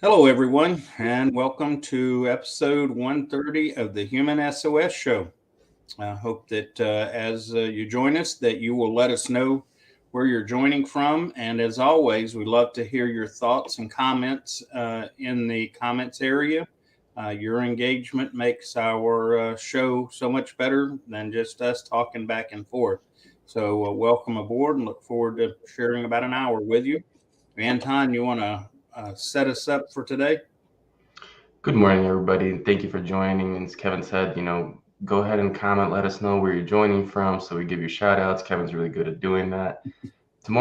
Hello, everyone, and welcome to episode 130 of the Human SOS Show. I hope that as you join us, that you will let us know where you're joining from. And as always, we love to hear your thoughts and comments in the comments area. Your engagement makes our show so much better than just us talking back and forth. So, welcome aboard and look forward to sharing about an hour with you. Anton, you want to set us up for today? Good morning, everybody, and thank you for joining. And as Kevin said, go ahead and comment, let us know where you're joining from so we give you shout outs. Kevin's really good at doing that. Today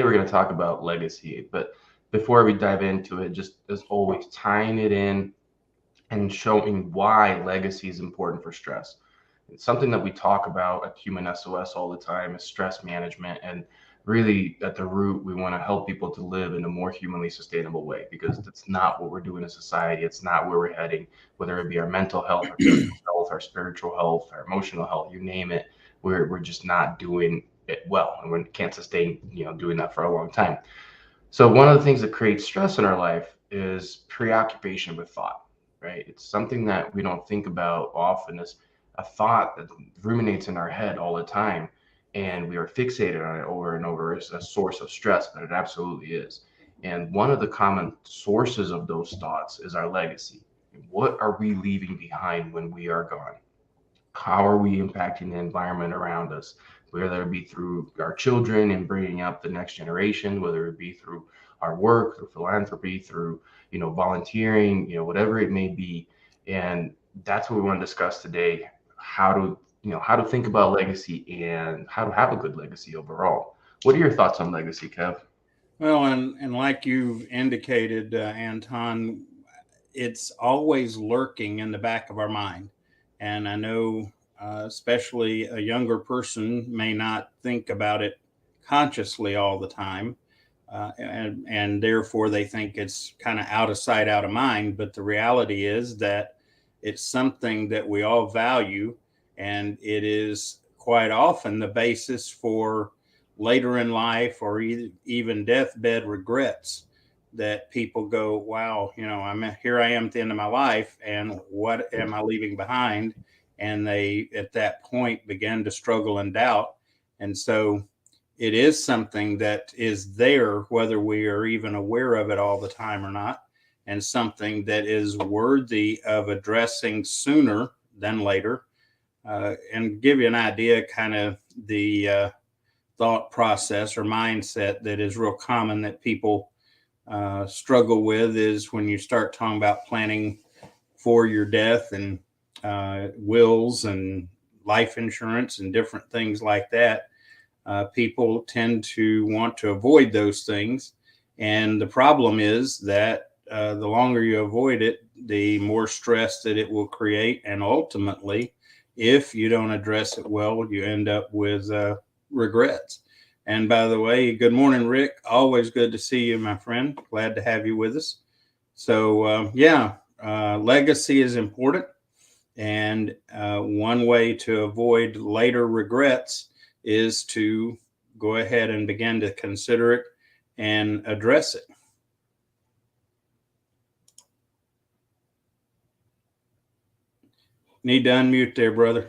we're going to talk about legacy. But before we dive into it, just as always, tying it in and showing why legacy is important for stress. It's something that we talk about at Human SOS all the time is stress management. And really, at the root, we want to help people to live in a more humanly sustainable way because that's not what we're doing in society. It's not where we're heading, whether it be our mental health, our physical health, our spiritual health, our emotional health, you name it. We're just not doing it well, and we can't sustain doing that for a long time. So one of the things that creates stress in our life is preoccupation with thought, right? It's something that we don't think about often. It's a thought that ruminates in our head all the time, and we are fixated on it over and over as a source of stress, but it absolutely is. And one of the common sources of those thoughts is our legacy. What are we leaving behind when we are gone? How are we impacting the environment around us, whether it be through our children and bringing up the next generation, whether it be through our work, through philanthropy, through volunteering, whatever it may be. And that's what we want to discuss today: how to think about legacy and how to have a good legacy overall. What are your thoughts on legacy, Kev? Well, and like you've indicated, Anton, it's always lurking in the back of our mind. And I know, especially a younger person may not think about it consciously all the time. And therefore they think it's kind of out of sight, out of mind. But the reality is that it's something that we all value, and it is quite often the basis for later in life or even deathbed regrets that people go, wow, I'm here, I am at the end of my life, and what am I leaving behind? And they at that point begin to struggle and doubt. And so it is something that is there whether we are even aware of it all the time or not, and something that is worthy of addressing sooner than later. And give you an idea, kind of the thought process or mindset that is real common that people struggle with is when you start talking about planning for your death and wills and life insurance and different things like that. People tend to want to avoid those things. And the problem is that the longer you avoid it, the more stress that it will create. And ultimately, if you don't address it well, you end up with regrets. And by the way, good morning, Rick. Always good to see you, my friend. Glad to have you with us. So, legacy is important. And one way to avoid later regrets is to go ahead and begin to consider it and address it. Need to unmute there, brother.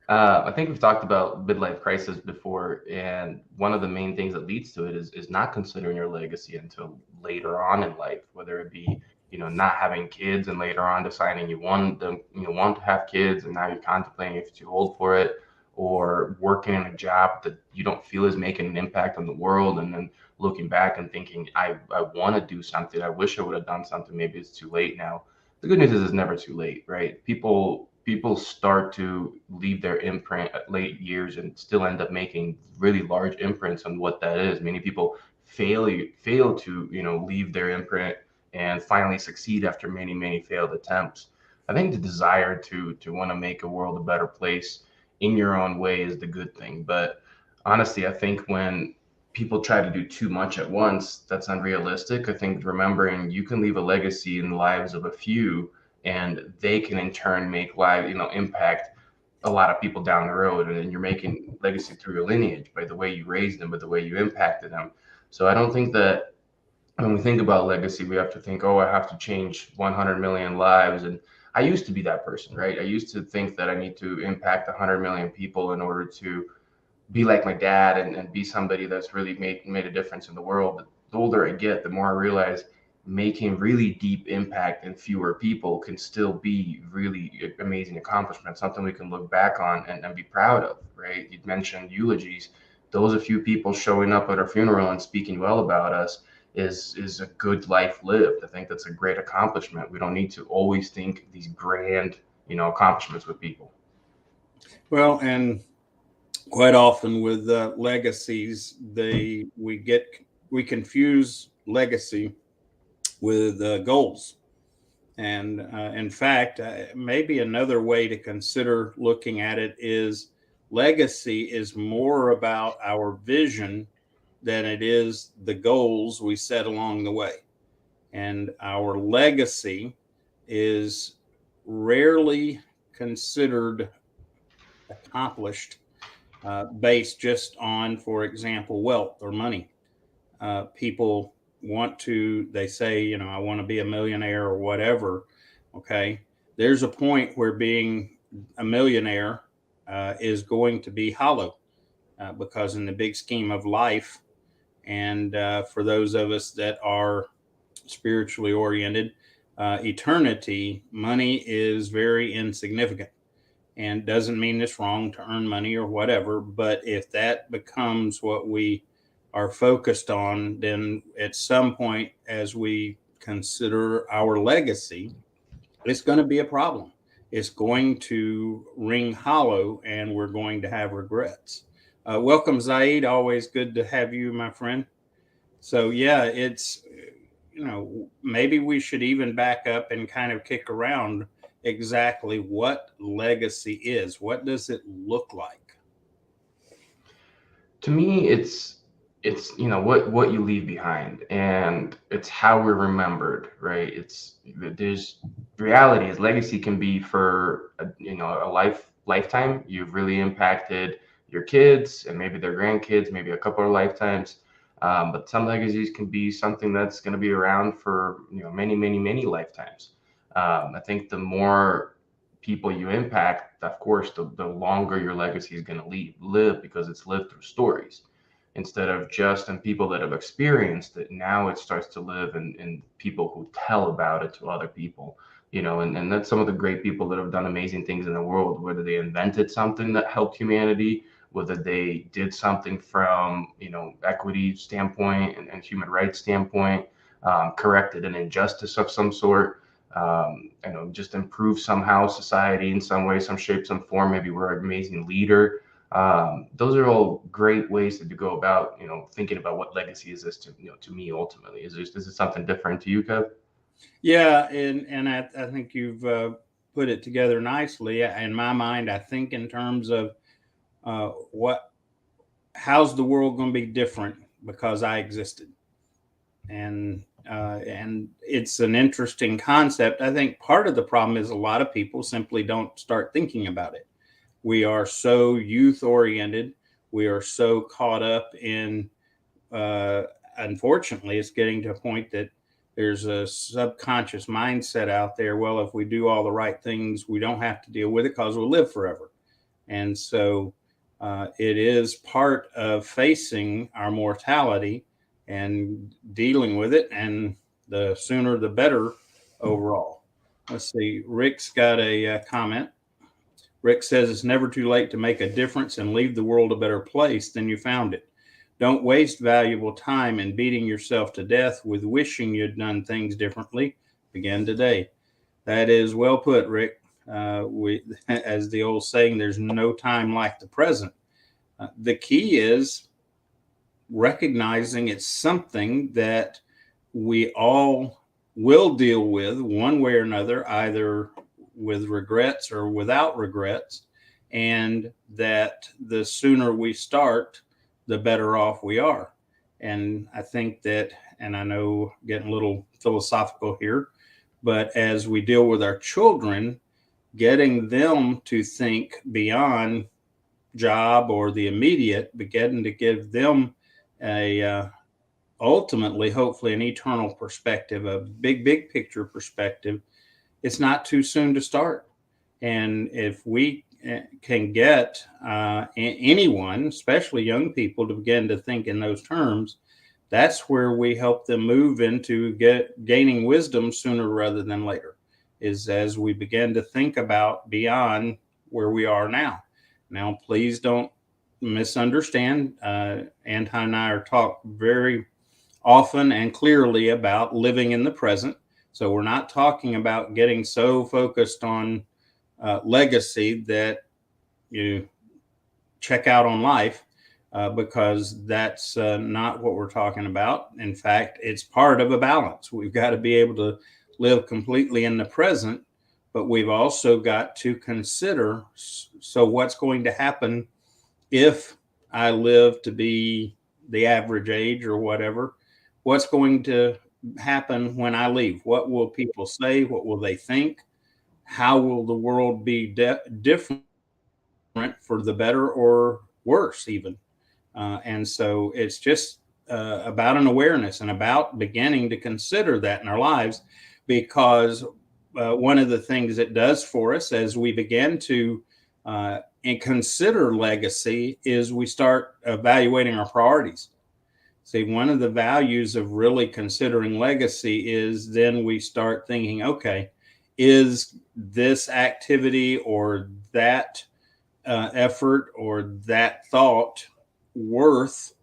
I think we've talked about midlife crisis before, and one of the main things that leads to it is not considering your legacy until later on in life, whether it be not having kids and later on deciding you want to have kids and now you're contemplating if you're too old for it, or working in a job that you don't feel is making an impact on the world, and then looking back and thinking I want to do something. I wish I would have done something. Maybe it's too late now. The good news is it's never too late, right? People start to leave their imprint at late years and still end up making really large imprints on what that is. Many people fail to leave their imprint and finally succeed after many failed attempts. I think the desire to want to make a world a better place in your own way is the good thing. But honestly, I think when people try to do too much at once, that's unrealistic. I think remembering you can leave a legacy in the lives of a few, and they can in turn make impact a lot of people down the road. And then you're making legacy through your lineage by the way you raised them, by the way you impacted them. So I don't think that when we think about legacy, we have to think, oh, I have to change 100 million lives. And I used to be that person, right? I used to think that I need to impact 100 million people in order to be like my dad and be somebody that's really made a difference in the world. But the older I get, the more I realize making really deep impact in fewer people can still be really amazing accomplishment, something we can look back on and be proud of, right? You mentioned eulogies. Those a few people showing up at our funeral and speaking well about us is a good life lived. I think that's a great accomplishment. We don't need to always think these grand, accomplishments with people. Well, and quite often with legacies, we confuse legacy with goals. And in fact, maybe another way to consider looking at it is legacy is more about our vision than it is the goals we set along the way. And our legacy is rarely considered accomplished based just on, for example, wealth or money. People they say, I want to be a millionaire or whatever. Okay. There's a point where being a millionaire is going to be hollow because, in the big scheme of life, and for those of us that are spiritually oriented, eternity, money is very insignificant. And doesn't mean it's wrong to earn money or whatever, but if that becomes what we are focused on, then at some point, as we consider our legacy, it's going to be a problem. It's going to ring hollow, and we're going to have regrets. Welcome, Zaid. Always good to have you, my friend. So, yeah, it's, maybe we should even back up and kind of kick around exactly what legacy is. What does it look like? To me, it's what you leave behind, and it's how we're remembered, right? There's reality is legacy can be for a lifetime. You've really impacted your kids and maybe their grandkids, maybe a couple of lifetimes. But some legacies can be something that's going to be around for many, many, many lifetimes. I think the more people you impact, of course, the longer your legacy is going to live because it's lived through stories instead of just in people that have experienced it. Now it starts to live in people who tell about it to other people, and that's some of the great people that have done amazing things in the world, whether they invented something that helped humanity, whether they did something from, equity standpoint and human rights standpoint, corrected an injustice of some sort, just improve somehow society in some way, some shape, some form. Maybe we're an amazing leader. Those are all great ways to go about, thinking about what legacy is this to me ultimately. Is it something different to you, Kev? Yeah, and I think you've put it together nicely. In my mind, I think in terms of what how's the world going to be different because I existed, and it's an interesting concept. I think part of the problem is a lot of people simply don't start thinking about it. We are so youth oriented. We are so caught up in, uh, unfortunately, it's getting to a point that there's a subconscious mindset out there. Well, if we do all the right things, we don't have to deal with it because we'll live forever. And so it is part of facing our mortality and dealing with it. And the sooner, the better overall. Let's see. Rick's got a comment. Rick says it's never too late to make a difference and leave the world a better place than you found it. Don't waste valuable time in beating yourself to death with wishing you'd done things differently. Begin today. That is well put, Rick. As the old saying, there's no time like the present. The key is recognizing it's something that we all will deal with one way or another, either with regrets or without regrets, and that the sooner we start, the better off we are. And I think that, and I know getting a little philosophical here, but as we deal with our children, getting them to think beyond job or the immediate, beginning to give them a ultimately, hopefully, an eternal perspective, a big picture perspective, it's not too soon to start. And if we can get anyone, especially young people, to begin to think in those terms, that's where we help them move into gaining wisdom sooner rather than later. Is as we begin to think about beyond where we are now. Now, please don't misunderstand. Anton and I are talk very often and clearly about living in the present. So we're not talking about getting so focused on legacy that you check out on life, because that's not what we're talking about. In fact, it's part of a balance. We've got to be able to live completely in the present, but we've also got to consider, so what's going to happen if I live to be the average age or whatever? What's going to happen when I leave? What will people say? What will they think? How will the world be different for the better or worse, even? And so it's just about an awareness and about beginning to consider that in our lives, because one of the things it does for us as we begin to and consider legacy is we start evaluating our priorities. See, one of the values of really considering legacy is then we start thinking, okay, is this activity or that effort or that thought worth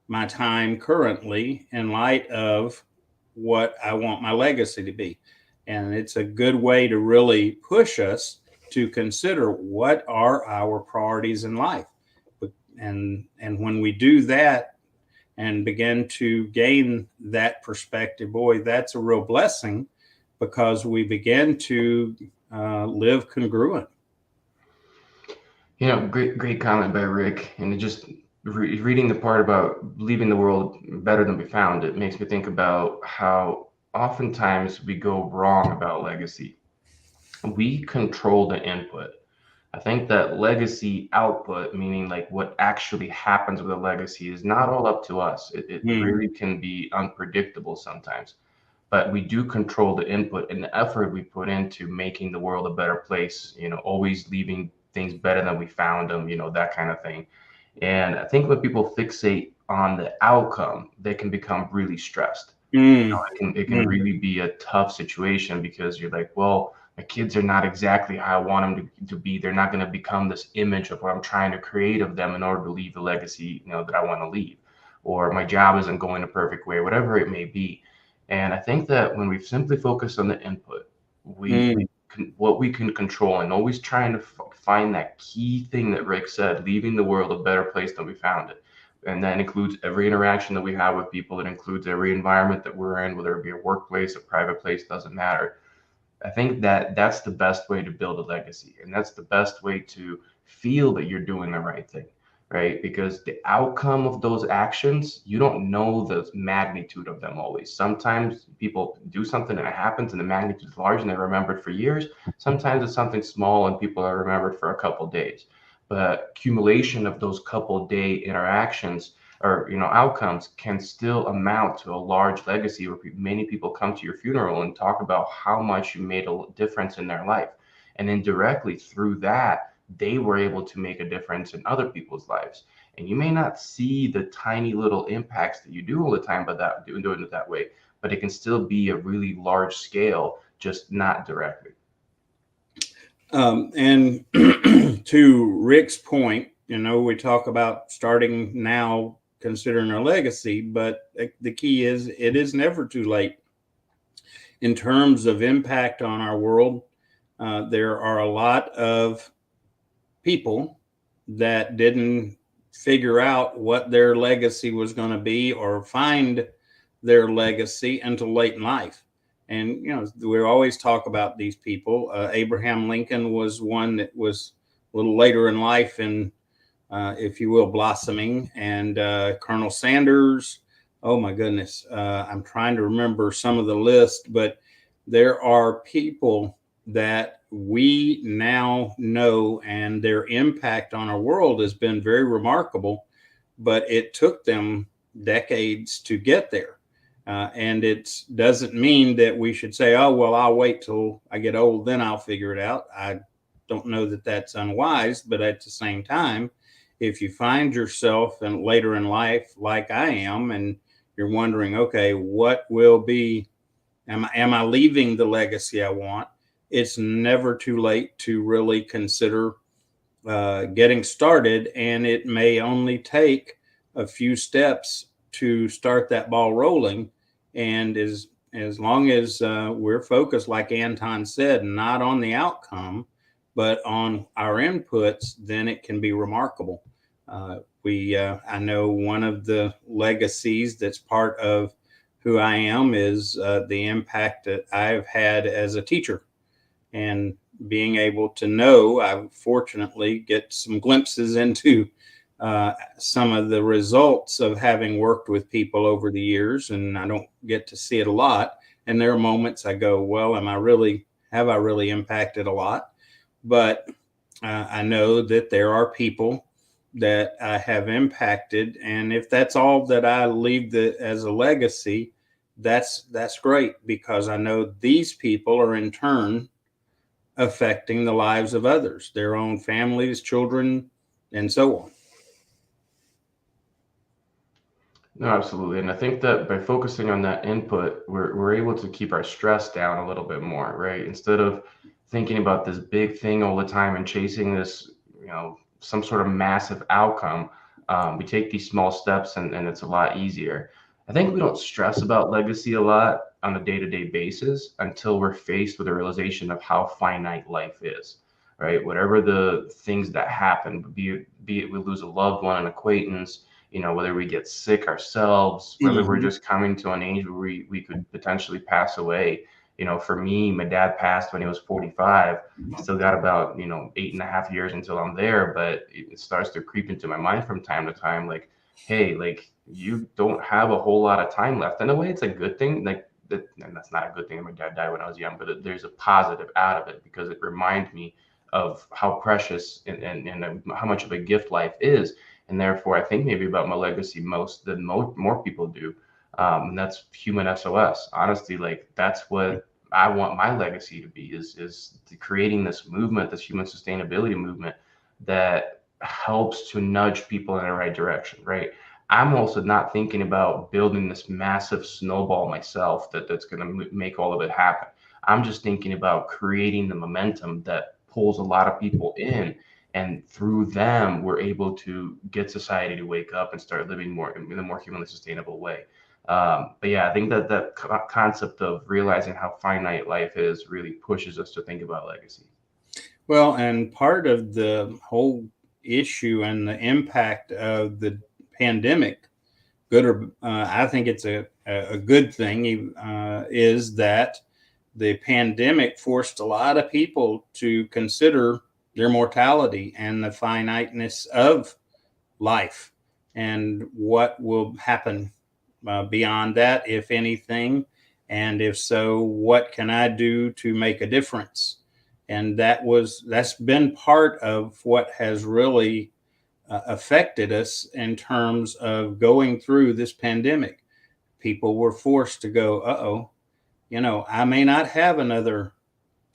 my time currently in light of what I want my legacy to be? And it's a good way to really push us to consider what are our priorities in life. And when we do that and begin to gain that perspective, boy, that's a real blessing, because we begin to live congruent. Great comment by Rick. And it just reading the part about leaving the world better than we found it makes me think about how oftentimes we go wrong about legacy. We control the input. I think that legacy output, meaning like what actually happens with a legacy, is not all up to us. It Mm, really can be unpredictable sometimes. But we do control the input and the effort we put into making the world a better place, always leaving things better than we found them, that kind of thing. And I think when people fixate on the outcome, they can become really stressed. mm, It can mm, really be a tough situation because you're like, well, my kids are not exactly how I want them to be. They're not going to become this image of what I'm trying to create of them in order to leave the legacy, that I want to leave. Or my job isn't going a perfect way, whatever it may be. And I think that when we simply focus on the input, we mm, can, what we can control, and always trying to find that key thing that Rick said, leaving the world a better place than we found it. And that includes every interaction that we have with people. It includes every environment that we're in, whether it be a workplace, a private place, doesn't matter. I think that that's the best way to build a legacy, and that's the best way to feel that you're doing the right thing, right? Because the outcome of those actions, you don't know the magnitude of them always. Sometimes people do something and it happens, and the magnitude is large, and they're remembered for years. Sometimes it's something small, and people are remembered for a couple of days. But accumulation of those couple of day interactions or outcomes can still amount to a large legacy where many people come to your funeral and talk about how much you made a difference in their life, and indirectly through that they were able to make a difference in other people's lives. And you may not see the tiny little impacts that you do all the time by that doing it that way, but it can still be a really large scale, just not directly. and to Rick's point, we talk about starting now considering our legacy, but the key is it is never too late in terms of impact on our world. There are a lot of people that didn't figure out what their legacy was going to be or find their legacy until late in life. And, we always talk about these people. Abraham Lincoln was one that was a little later in life and, if you will, blossoming. And Colonel Sanders, oh my goodness, I'm trying to remember some of the list, but there are people that we now know, and their impact on our world has been very remarkable. But it took them decades to get there. And it doesn't mean that we should say, oh, well, I'll wait till I get old, then I'll figure it out. I don't know that that's unwise, but at the same time, if you find yourself in, later in life, like I am, and you're wondering, okay, what will be, am I leaving the legacy I want? It's never too late to really consider getting started, and it may only take a few steps to start that ball rolling. And as long as we're focused, like Anton said, not on the outcome, but on our inputs, then it can be remarkable. We I know one of the legacies that's part of who I am is the impact that I've had as a teacher, and being able to know, I fortunately get some glimpses into some of the results of having worked with people over the years, and I don't get to see it a lot. And there are moments I go, well, have I really impacted a lot? But I know that there are people that I have impacted, and if that's all that I leave as a legacy, that's great, because I know these people are in turn affecting the lives of others, their own families, children, and so on. No, absolutely. And I think that by focusing on that input, we're able to keep our stress down a little bit more, right? Instead of thinking about this big thing all the time and chasing this, some sort of massive outcome, we take these small steps and it's a lot easier. I think we don't stress about legacy a lot on a day-to-day basis until we're faced with a realization of how finite life is, right? Whatever the things that happen, be it we lose a loved one, an acquaintance, whether we get sick ourselves, whether we're Mm-hmm. just coming to an age where we could potentially pass away. For me, my dad passed when he was 45. Still got about, 8.5 years until I'm there, but it starts to creep into my mind from time to time, like, hey, like you don't have a whole lot of time left. In a way, it's a good thing. Like that, and that's not a good thing. My dad died when I was young, but there's a positive out of it because it reminds me of how precious and how much of a gift life is, and therefore I think maybe about my legacy most than more people do. And that's human SOS. Honestly, like that's what I want my legacy to be is creating this movement, this human sustainability movement that helps to nudge people in the right direction, right? I'm also not thinking about building this massive snowball myself that's going to make all of it happen. I'm just thinking about creating the momentum that pulls a lot of people in, and through them we're able to get society to wake up and start living more in a more humanly sustainable way. But yeah, I think that concept of realizing how finite life is really pushes us to think about legacy. Well, and part of the whole issue and the impact of the pandemic, good or I think it's a good thing, is that the pandemic forced a lot of people to consider their mortality and the finiteness of life, and what will happen beyond that, if anything. And if so, what can I do to make a difference? And that's been part of what has really affected us in terms of going through this pandemic. People were forced to go, uh-oh, I may not have another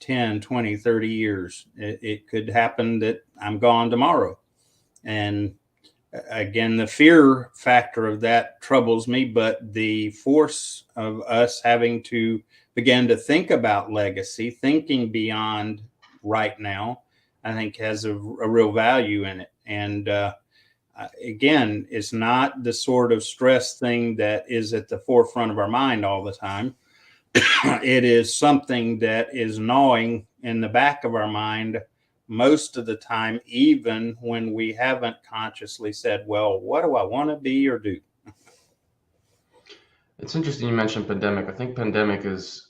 10, 20, 30 years. It could happen that I'm gone tomorrow. And again, the fear factor of that troubles me, but the force of us having to begin to think about legacy, thinking beyond right now, I think has a real value in it. And again, it's not the sort of stress thing that is at the forefront of our mind all the time. It is something that is gnawing in the back of our mind most of the time, even when we haven't consciously said, well, what do I want to be or do? It's interesting you mentioned pandemic. I think pandemic is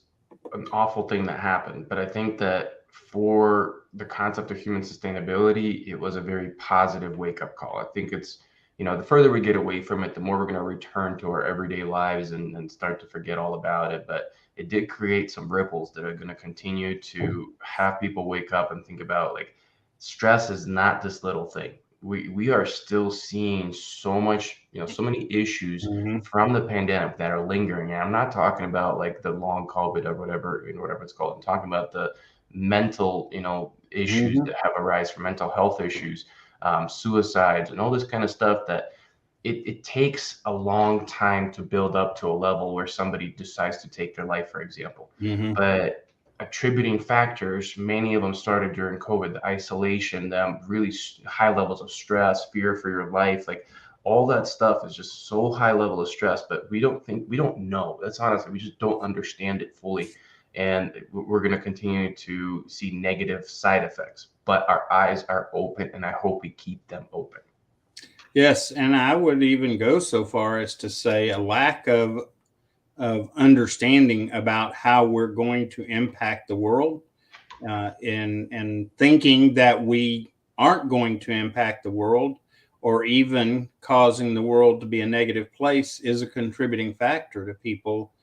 an awful thing that happened, but I think that for the concept of human sustainability, it was a very positive wake up call. I think it's, the further we get away from it, the more we're going to return to our everyday lives and start to forget all about it. But it did create some ripples that are going to continue to have people wake up and think about, like, stress is not this little thing. we are still seeing so much, so many issues Hmm. from the pandemic that are lingering. And I'm not talking about like the long COVID or whatever, whatever it's called. I'm talking about the mental, issues Hmm. that have arise from mental health issues, suicides, and all this kind of stuff that it takes a long time to build up to a level where somebody decides to take their life, for example. Hmm. But attributing factors, many of them started during COVID, the isolation, the really high levels of stress, fear for your life, like all that stuff is just so high level of stress, but we don't know. That's honestly, we just don't understand it fully. And we're going to continue to see negative side effects, but our eyes are open, and I hope we keep them open. Yes, and I would even go so far as to say a lack of understanding about how we're going to impact the world, and thinking that we aren't going to impact the world or even causing the world to be a negative place is a contributing factor to people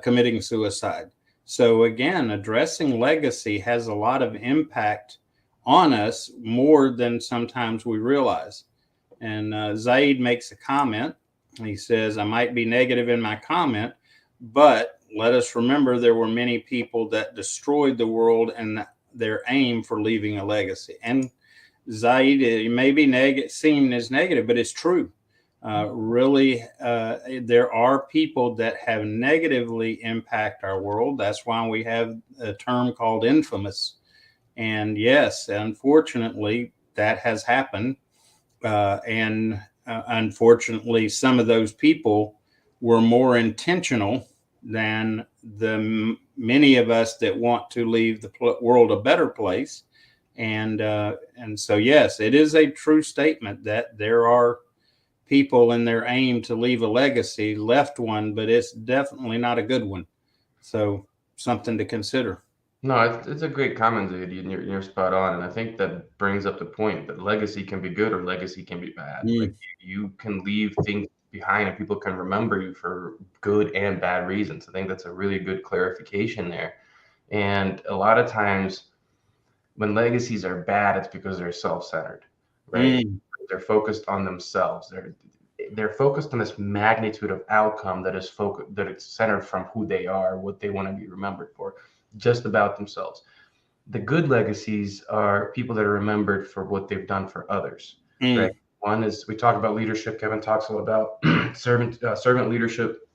committing suicide. So, again, addressing legacy has a lot of impact on us more than sometimes we realize. And Zaid makes a comment. He says, I might be negative in my comment, but let us remember there were many people that destroyed the world and their aim for leaving a legacy. And Zaid, it may be seen as negative, but it's true. Really, there are people that have negatively impact our world. That's why we have a term called infamous. And yes, unfortunately, that has happened. And unfortunately, some of those people were more intentional than the many of us that want to leave the world a better place. And so, yes, it is a true statement that there are people in their aim to leave a legacy left one, but it's definitely not a good one. So, something to consider. No, it's a great comment, dude. You're spot on, and I think that brings up the point that legacy can be good or legacy can be bad. Like Mm, you can leave things behind, and people can remember you for good and bad reasons. I think that's a really good clarification there. And a lot of times, when legacies are bad, it's because they're self-centered, right? mm, They're focused on themselves. They're focused on this magnitude of outcome that is focused that it's centered from who they are, what they want to be remembered for, just about themselves. The good legacies are people that are remembered for what they've done for others, right? mm, One is we talk about leadership. Kevin talks a lot about servant leadership.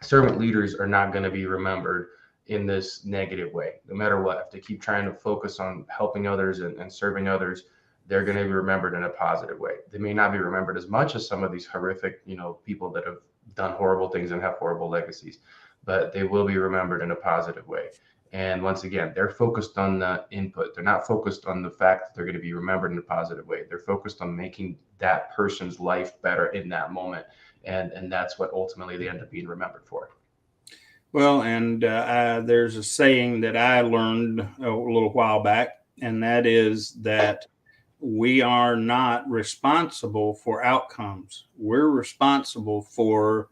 Servant leaders are not going to be remembered in this negative way, no matter what. If they keep trying to focus on helping others and serving others, they're going to be remembered in a positive way. They may not be remembered as much as some of these horrific, people that have done horrible things and have horrible legacies, but they will be remembered in a positive way. And once again, they're focused on the input. They're not focused on the fact that they're going to be remembered in a positive way. They're focused on making that person's life better in that moment, and that's what ultimately they end up being remembered for. Well, and there's a saying that I learned a little while back, and that is that we are not responsible for outcomes. We're responsible for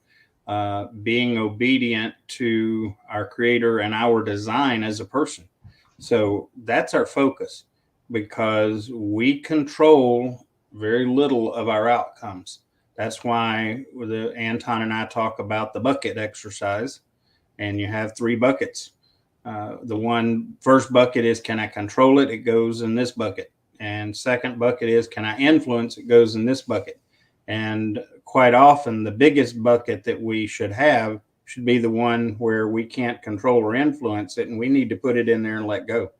being obedient to our creator and our design as a person. So that's our focus because we control very little of our outcomes. That's why Anton and I talk about the bucket exercise, and you have three buckets. The one first bucket is, can I control it? It goes in this bucket. And second bucket is, can I influence? It goes in this bucket. And quite often, the biggest bucket that we should have should be the one where we can't control or influence it, and we need to put it in there and let go,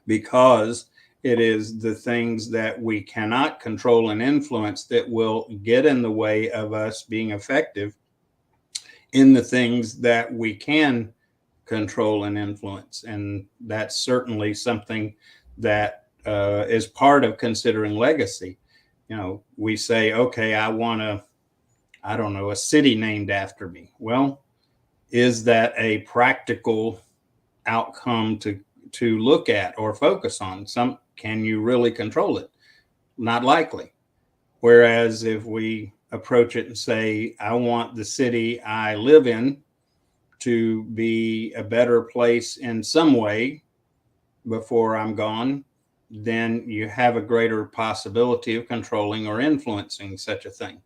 because it is the things that we cannot control and influence that will get in the way of us being effective in the things that we can control and influence. And that's certainly something that is part of considering legacy. We say, okay, I want I don't know, a city named after me. Well, is that a practical outcome to look at or focus on? Can you really control it? Not likely. Whereas if we approach it and say, I want the city I live in to be a better place in some way before I'm gone, then you have a greater possibility of controlling or influencing such a thing.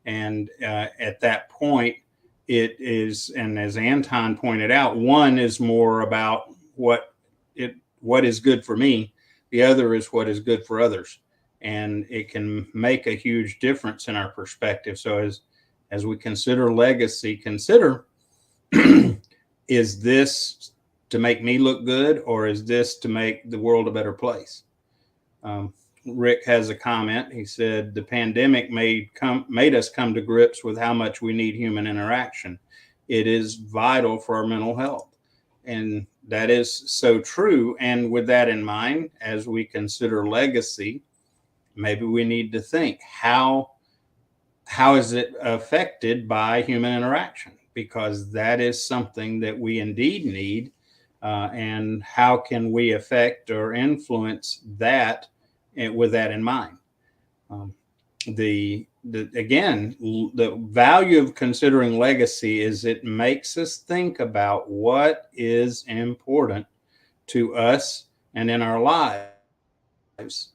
And at that point, it is, and as Anton pointed out, one is more about what is good for me. The other is what is good for others, and it can make a huge difference in our perspective. So as we consider legacy, consider is this to make me look good, or is this to make the world a better place? Um, Rick has a comment. He said the pandemic made us come to grips with how much we need human interaction. It is vital for our mental health. And that is so true. And with that in mind, as we consider legacy, maybe we need to think how is it affected by human interaction? Because that is something that we indeed need. And how can we affect or influence that with that in mind? Um, again, the value of considering legacy is it makes us think about what is important to us and in our lives.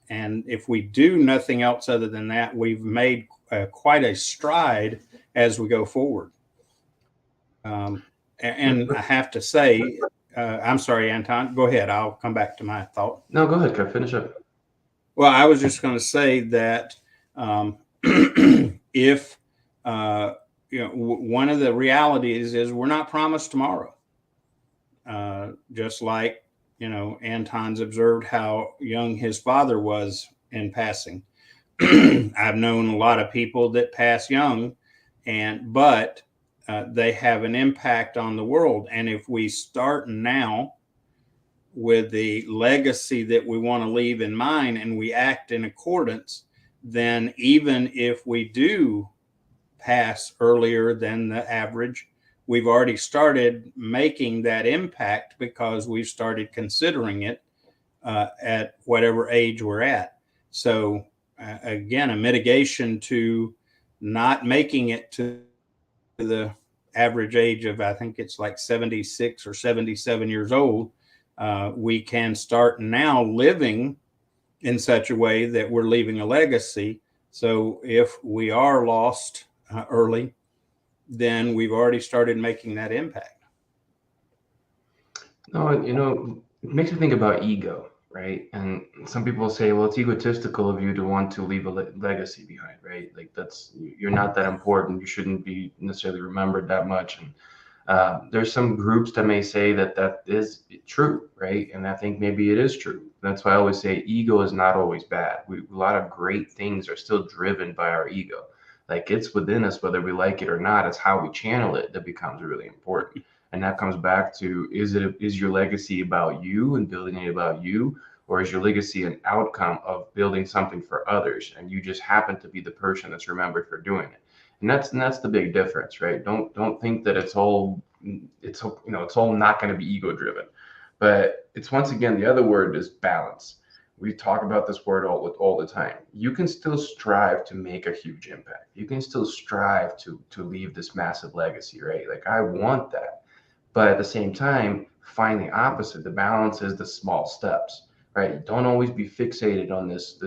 And if we do nothing else other than that, we've made quite a stride as we go forward. And I have to say, I'm sorry, Anton, go ahead. I'll come back to my thought. No, go ahead, Kev. Finish up. Well, I was just going to say that if one of the realities is we're not promised tomorrow. Just like Anton's observed how young his father was in passing. I've known a lot of people that pass young, but they have an impact on the world. And if we start now with the legacy that we want to leave in mind and we act in accordance, then even if we do pass earlier than the average, we've already started making that impact because we've started considering it at whatever age we're at. So again, a mitigation to not making it to the average age of, I think it's like 76 or 77 years old. We can start now living in such a way that we're leaving a legacy. So if we are lost early, then we've already started making that impact. No, it makes me think about ego, right? And some people say, well, it's egotistical of you to want to leave a legacy behind, right? Like you're not that important. You shouldn't be necessarily remembered that much. And there's some groups that may say that that is true, right? And I think maybe it is true. That's why I always say ego is not always bad. A lot of great things are still driven by our ego. Like it's within us, whether we like it or not. It's how we channel it that becomes really important. And that comes back to is your legacy about you and building it about you, or is your legacy an outcome of building something for others, and you just happen to be the person that's remembered for doing it? And that's the big difference, right? Don't think that it's all not going to be ego driven, but it's once again the other word is balance. We talk about this word all the time. You can still strive to make a huge impact. You can still strive to leave this massive legacy, right? Like I want that. But at the same time, find the opposite. The balance is the small steps, right? Don't always be fixated on this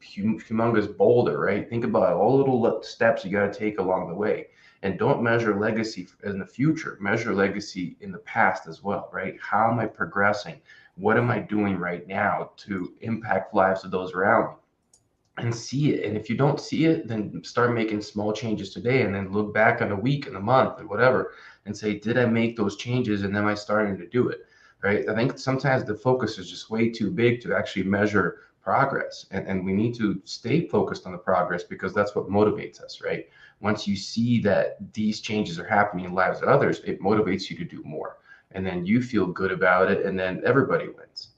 humongous boulder, right? Think about all the little steps you got to take along the way. And don't measure legacy in the future. Measure legacy in the past as well, right? How am I progressing? What am I doing right now to impact lives of those around me? And see it. And if you don't see it, then start making small changes today and then look back on a week and a month and whatever and say, did I make those changes and am I starting to do it? Right. I think sometimes the focus is just way too big to actually measure progress. And we need to stay focused on the progress because that's what motivates us, right? Once you see that these changes are happening in the lives of others, it motivates you to do more. And then you feel good about it, and then everybody wins.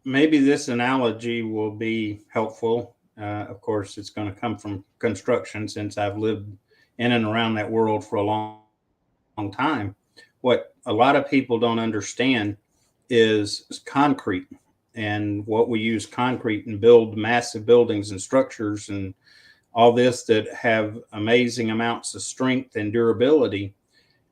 Maybe this analogy will be helpful. Of course, it's going to come from construction since I've lived in and around that world for a long time. What a lot of people don't understand is concrete and what we use concrete and build massive buildings and structures and all this that have amazing amounts of strength and durability.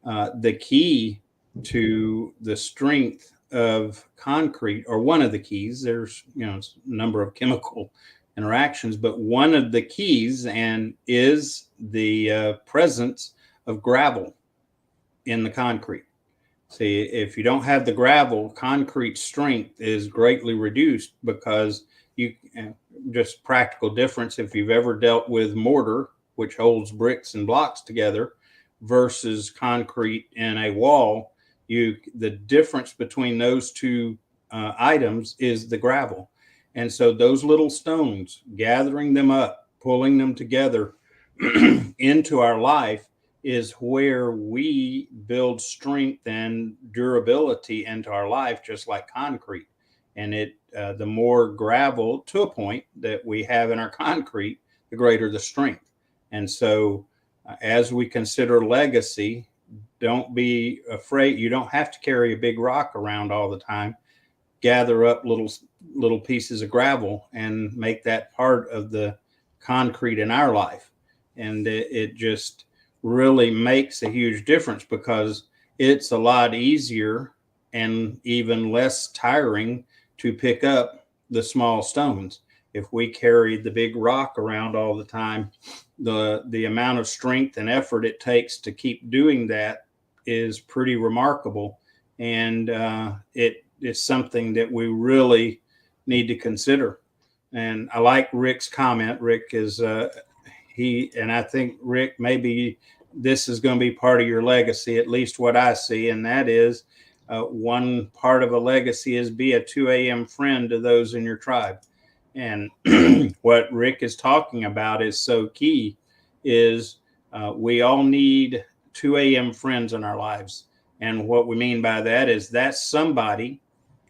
The key to the strength of concrete, or one of the keys, there's a number of chemical interactions, but one of the keys and is the presence of gravel in the concrete. See, if you don't have the gravel, concrete strength is greatly reduced because you just practical difference. If you've ever dealt with mortar, which holds bricks and blocks together, versus concrete in a wall, the difference between those two items is the gravel. And so those little stones, gathering them up, pulling them together into our life, is where we build strength and durability into our life, just like concrete. And the more gravel to a point that we have in our concrete, the greater the strength. And so, as we consider legacy, don't be afraid. You don't have to carry a big rock around all the time. Gather up little pieces of gravel and make that part of the concrete in our life, and it just really makes a huge difference because it's a lot easier and even less tiring to pick up the small stones. If we carry the big rock around all the time, the amount of strength and effort it takes to keep doing that is pretty remarkable, and it is something that we really need to consider. And I like Rick's comment. Rick is and I think, Rick, maybe this is going to be part of your legacy, at least what I see, and that is one part of a legacy is be a 2 a.m. friend to those in your tribe. And what Rick is talking about is so key, is we all need 2 a.m. friends in our lives. And what we mean by that is that's somebody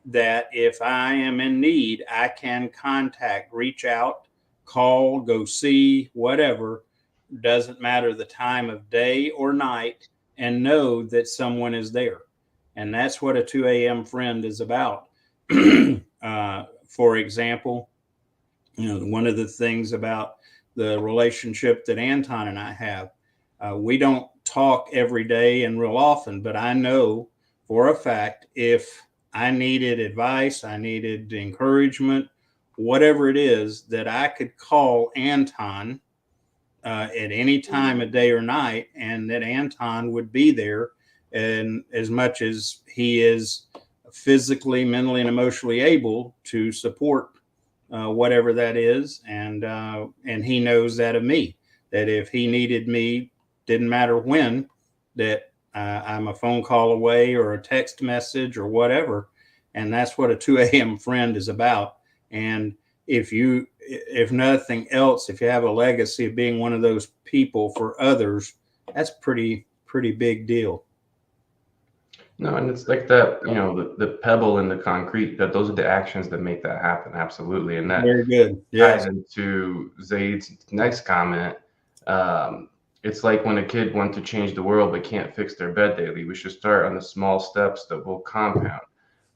that if I am in need, I can contact, reach out, call, go see, whatever. Doesn't matter the time of day or night, and know that someone is there. And that's what a 2 a.m. friend is about. For example, one of the things about the relationship that Anton and I have, we don't talk every day and real often, but I know for a fact if I needed advice, I needed encouragement, whatever it is, that I could call Anton at any time of day or night, and that Anton would be there. And as much as he is physically, mentally, and emotionally able to support whatever that is, and he knows that of me, that if he needed me, didn't matter when, that I'm a phone call away or a text message or whatever. And that's what a 2 a.m. friend is about. And if nothing else, if you have a legacy of being one of those people for others, that's pretty big deal. No, and it's like that, the pebble in the concrete, that those are the actions that make that happen. Absolutely. And that Very good. ties Yes. into Zaid's next comment. Um, it's like when a kid wants to change the world but can't fix their bed daily. We should start on the small steps that will compound,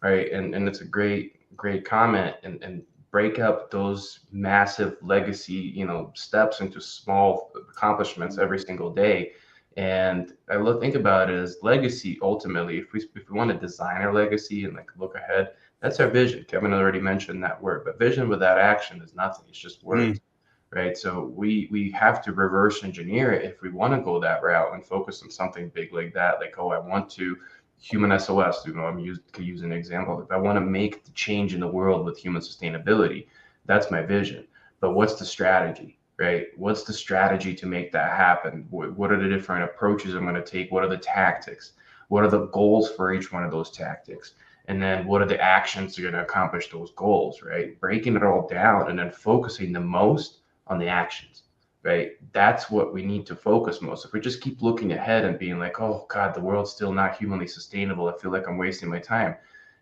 right? And it's a great comment, and break up those massive legacy, steps into small accomplishments every single day. And think about it as legacy. Ultimately, if we want to design our legacy and like look ahead, that's our vision. Kevin already mentioned that word, but vision without action is nothing. It's just Mm. words, right? So we have to reverse engineer it if we want to go that route and focus on something big like that. Like, oh, I want to human SOS. Could use an example. If I want to make the change in the world with human sustainability, that's my vision. But what's the strategy? Right? What's the strategy to make that happen? What are the different approaches I'm going to take? What are the tactics? What are the goals for each one of those tactics? And then what are the actions that are going to accomplish those goals, right? Breaking it all down and then focusing the most on the actions, right? That's what we need to focus most. If we just keep looking ahead and being like, oh God, the world's still not humanly sustainable, I feel like I'm wasting my time,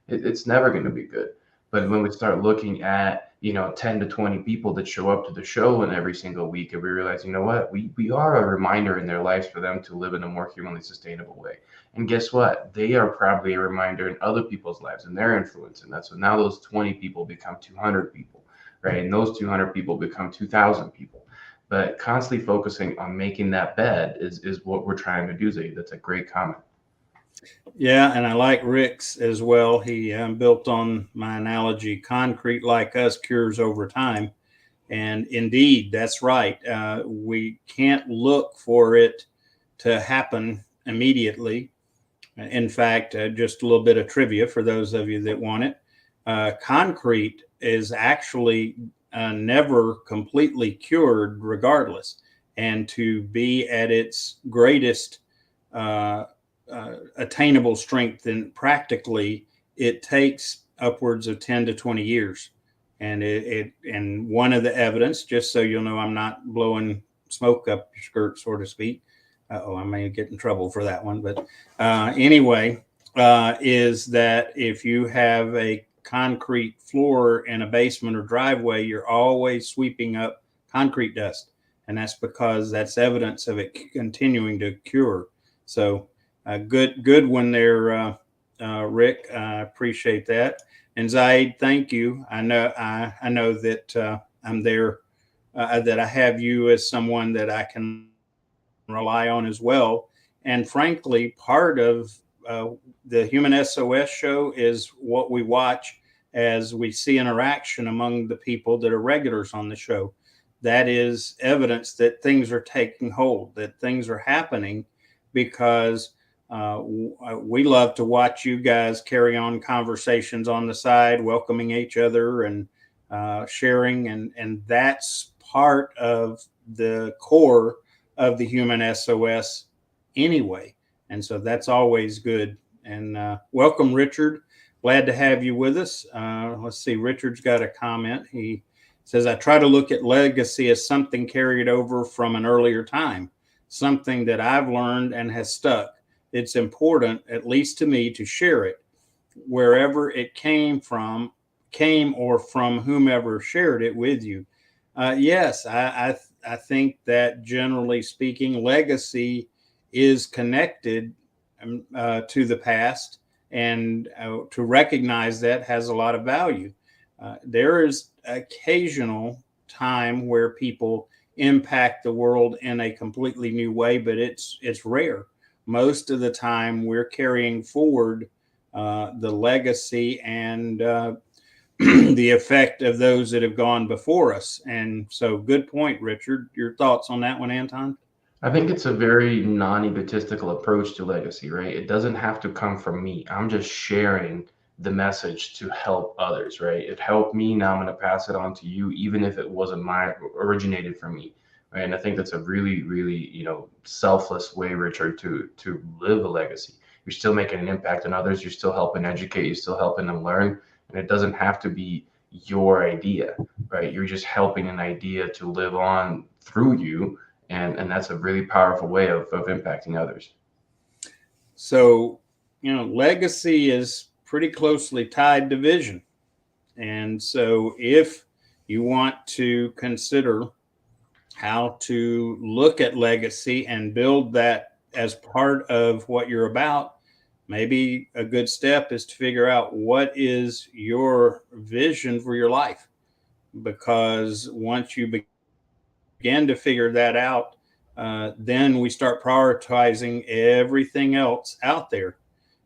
it's never going to be good. But when we start looking at 10 to 20 people that show up to the show and every single week, and we realize, you know what, we are a reminder in their lives for them to live in a more humanly sustainable way. And guess what? They are probably a reminder in other people's lives and their influence. And that's what now those 20 people become 200 people, right? And those 200 people become 2,000 people. But constantly focusing on making that bed is what we're trying to do, Zay. That's a great comment. Yeah, and I like Rick's as well. He built on my analogy: concrete, like us, cures over time. And indeed, that's right. We can't look for it to happen immediately. In fact, just a little bit of trivia for those of you that want it. Concrete is actually never completely cured, regardless. And to be at its greatest uh, attainable strength, then practically it takes upwards of 10 to 20 years. And one of the evidence, just so you'll know, I'm not blowing smoke up your skirt, so to speak. Oh, I may get in trouble for that one. But anyway, is that if you have a concrete floor in a basement or driveway, you're always sweeping up concrete dust. And that's because that's evidence of it continuing to cure. So good one there, Rick. I appreciate that. And Zaid, thank you. I know that I'm there, that I have you as someone that I can rely on as well. And frankly, part of the Human SOS show is what we watch as we see interaction among the people that are regulars on the show. That is evidence that things are taking hold, that things are happening, because we love to watch you guys carry on conversations on the side, welcoming each other and sharing, and that's part of the core of the Human SOS anyway. And so that's always good. And welcome, Richard. Glad to have you with us. Let's see, Richard's got a comment. He says, I try to look at legacy as something carried over from an earlier time, something that I've learned and has stuck. It's important, at least to me, to share it wherever it came or from whomever shared it with you. Yes, I think that generally speaking, legacy is connected to the past, and to recognize that has a lot of value. There is occasional time where people impact the world in a completely new way, but it's rare. Most of the time, we're carrying forward the legacy and the effect of those that have gone before us. And so, good point, Richard. Your thoughts on that one, Anton? I think it's a very non-egotistical approach to legacy, right? It doesn't have to come from me. I'm just sharing the message to help others, right? It helped me, now I'm going to pass it on to you, even if it wasn't my originated from me, right? And I think that's a really, really, selfless way, Richard, to live a legacy. You're still making an impact on others. You're still helping educate. You're still helping them learn, and it doesn't have to be your idea, right? You're just helping an idea to live on through you, and that's a really powerful way of impacting others. So, legacy is pretty closely tied to vision. And so, if you want to consider how to look at legacy and build that as part of what you're about, maybe a good step is to figure out what is your vision for your life. Because once you begin to figure that out, then we start prioritizing everything else out there.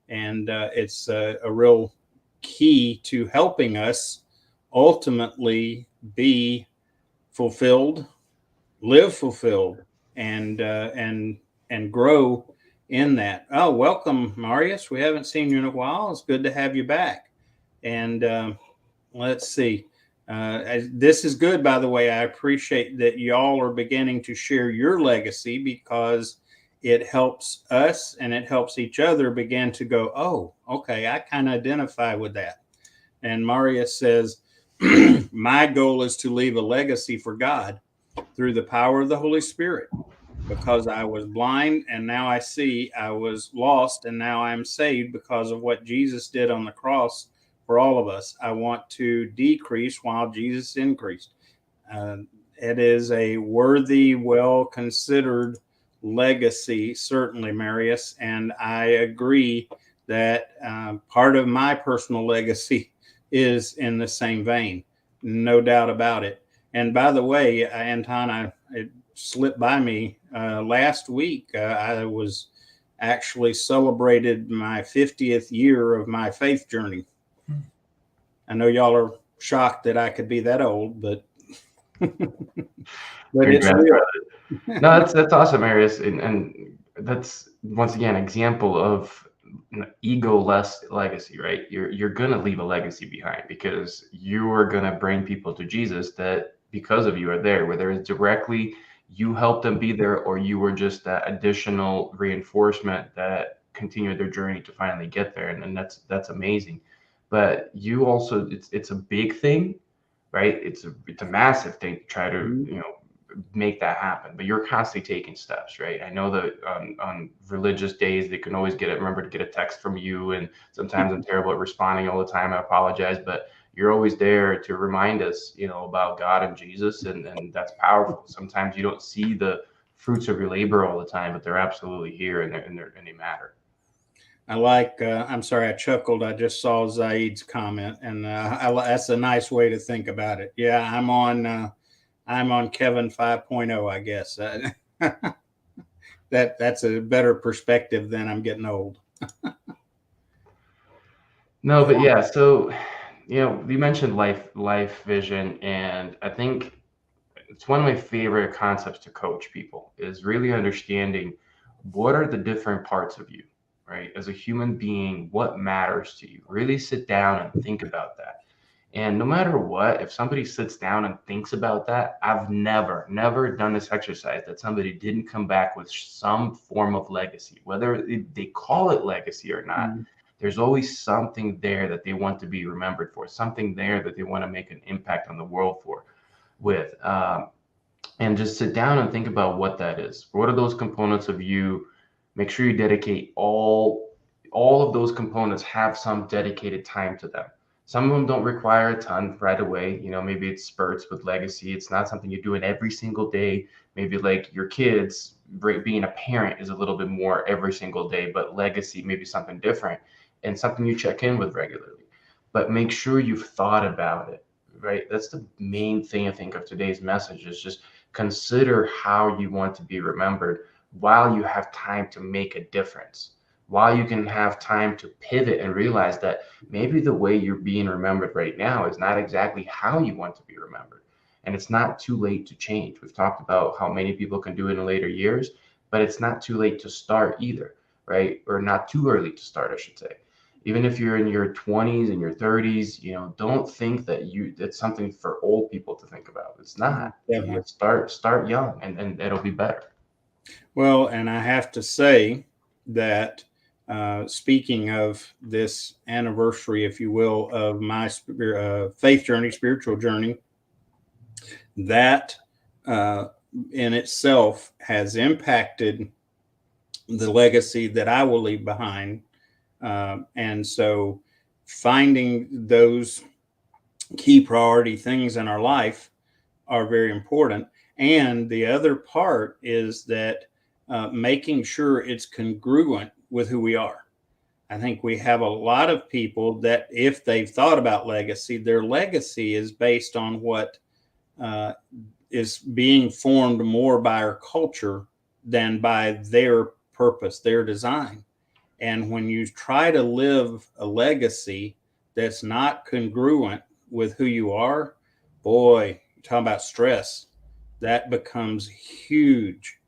And it's a real key to helping us ultimately be fulfilled, live fulfilled, and and grow in that. Oh, welcome, Marius. We haven't seen you in a while. It's good to have you back. And let's see. This is good, by the way. I appreciate that y'all are beginning to share your legacy, because it helps us and it helps each other begin to go, oh, okay, I kind of identify with that. And Marius says, my goal is to leave a legacy for God through the power of the Holy Spirit. Because I was blind and now I see, I was lost and now I'm saved because of what Jesus did on the cross for all of us. I want to decrease while Jesus increased. Uh, it is a worthy, well considered legacy, certainly, Marius. And I agree that part of my personal legacy is in the same vein, no doubt about it. And by the way, Anton, it slipped by me last week. I was actually celebrated my 50th year of my faith journey. I know y'all are shocked that I could be that old, but but it's Congrats, real. brother. No, that's awesome, Arius, and that's once again example of an ego-less legacy, right? You're gonna leave a legacy behind because you are gonna bring people to Jesus that because of you are there, whether it's directly you helped them be there or you were just that additional reinforcement that continued their journey to finally get there, and that's amazing. But you also it's a big thing, right? It's a massive thing to try to make that happen, but you're constantly taking steps, right? I know that on religious days they can always remember to get a text from you, and sometimes I'm terrible at responding all the time. I apologize, but you're always there to remind us, about God and Jesus, and that's powerful. Sometimes you don't see the fruits of your labor all the time, but they're absolutely here, and they matter. I like. I'm sorry, I chuckled. I just saw Zaid's comment, and that's a nice way to think about it. Yeah, I'm on. I'm on Kevin 5.0, I guess. That's a better perspective than I'm getting old. No, but yeah, so you mentioned life vision, and I think it's one of my favorite concepts to coach people is really understanding what are the different parts of you, right? As a human being, what matters to you? Really sit down and think about that. And no matter what, if somebody sits down and thinks about that, I've never done this exercise that somebody didn't come back with some form of legacy, whether they call it legacy or not. Mm. There's always something there that they want to be remembered for, something there that they want to make an impact on the world for with. And just sit down and think about what that is. What are those components of you? Make sure you dedicate all of those components have some dedicated time to them. Some of them don't require a ton right away. Maybe it's spurts with legacy. It's not something you do in every single day. Maybe like your kids, being a parent is a little bit more every single day, but legacy maybe something different and something you check in with regularly. But make sure you've thought about it, right? That's the main thing I think of today's message is just consider how you want to be remembered while you have time to make a difference, while you can have time to pivot and realize that maybe the way you're being remembered right now is not exactly how you want to be remembered. And it's not too late to change. We've talked about how many people can do it in later years, but it's not too late to start either, right? Or not too early to start, I should say. Even if you're in your 20s and your 30s, don't think that it's something for old people to think about. It's not. Definitely. Start young, and it'll be better. Well, and I have to say that speaking of this anniversary, if you will, of my faith journey, spiritual journey, that uh, in itself has impacted the legacy that I will leave behind. And so finding those key priority things in our life are very important. And the other part is that making sure it's congruent with who we are. I think we have a lot of people that, if they've thought about legacy, their legacy is based on what uh, is being formed more by our culture than by their purpose, their design. And when you try to live a legacy that's not congruent with who you are, boy, you're talking about stress. That becomes huge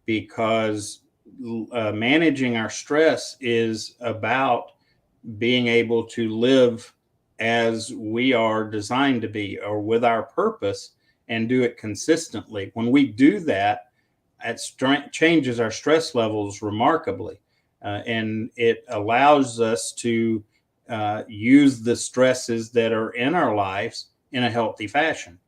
because managing our stress is about being able to live as we are designed to be or with our purpose and do it consistently. When we do that, it changes our stress levels remarkably. And it allows us to use the stresses that are in our lives in a healthy fashion.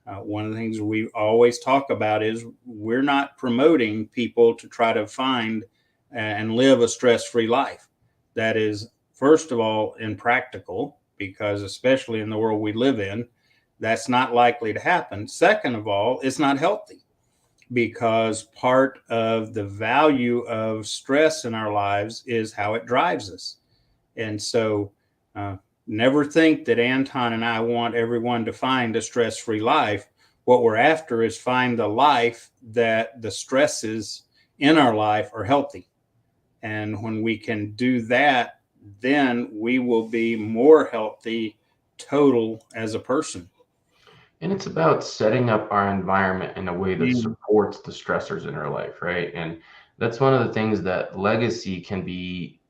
One of the things we always talk about is we're not promoting people to try to find and live a stress-free life. That is, first of all, impractical because, especially in the world we live in, that's not likely to happen. Second of all, it's not healthy because part of the value of stress in our lives is how it drives us. And so, uh, never think that Anton and I want everyone to find a stress free life. What we're after is find the life that the stresses in our life are healthy. And when we can do that, then we will be more healthy total as a person. And it's about setting up our environment in a way that Mm, supports the stressors in our life, right? And that's one of the things that legacy can be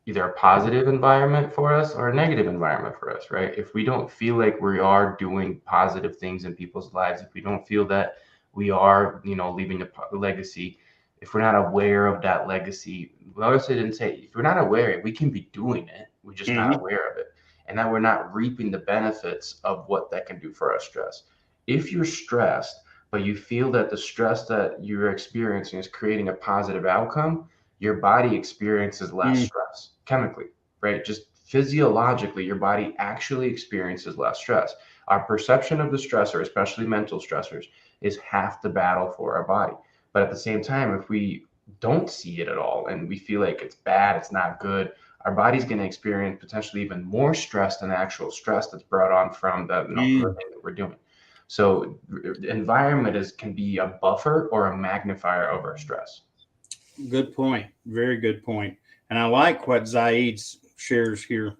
either a positive environment for us or a negative environment for us, right? If we don't feel like we are doing positive things in people's lives, if we don't feel that we are, leaving a legacy, if we're not aware of that legacy, we also didn't say if we're not aware, we can be doing it, we're just not mhm, aware of it. And that we're not reaping the benefits of what that can do for our stress. If you're stressed, but you feel that the stress that you're experiencing is creating a positive outcome, your body experiences less mm, stress chemically, right? Just physiologically, your body actually experiences less stress. Our perception of the stressor, especially mental stressors, is half the battle for our body. But at the same time, if we don't see it at all and we feel like it's bad, it's not good, our body's going to experience potentially even more stress than actual stress that's brought on from the mm. thing that we're doing. So environment can be a buffer or a magnifier over stress. Good point. Very good point. And I like what Zaid shares here.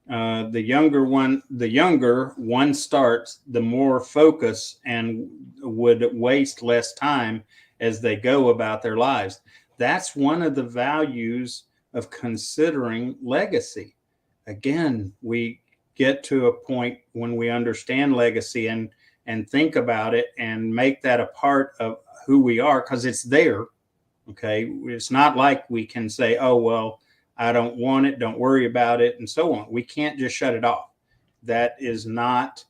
The younger one starts, the more focus and would waste less time as they go about their lives. That's one of the values of considering legacy. Again, we get to a point when we understand legacy and think about it and make that a part of who we are because it's there. Okay. It's not like we can say, oh, well, I don't want it, don't worry about it, and so on. We can't just shut it off. That is not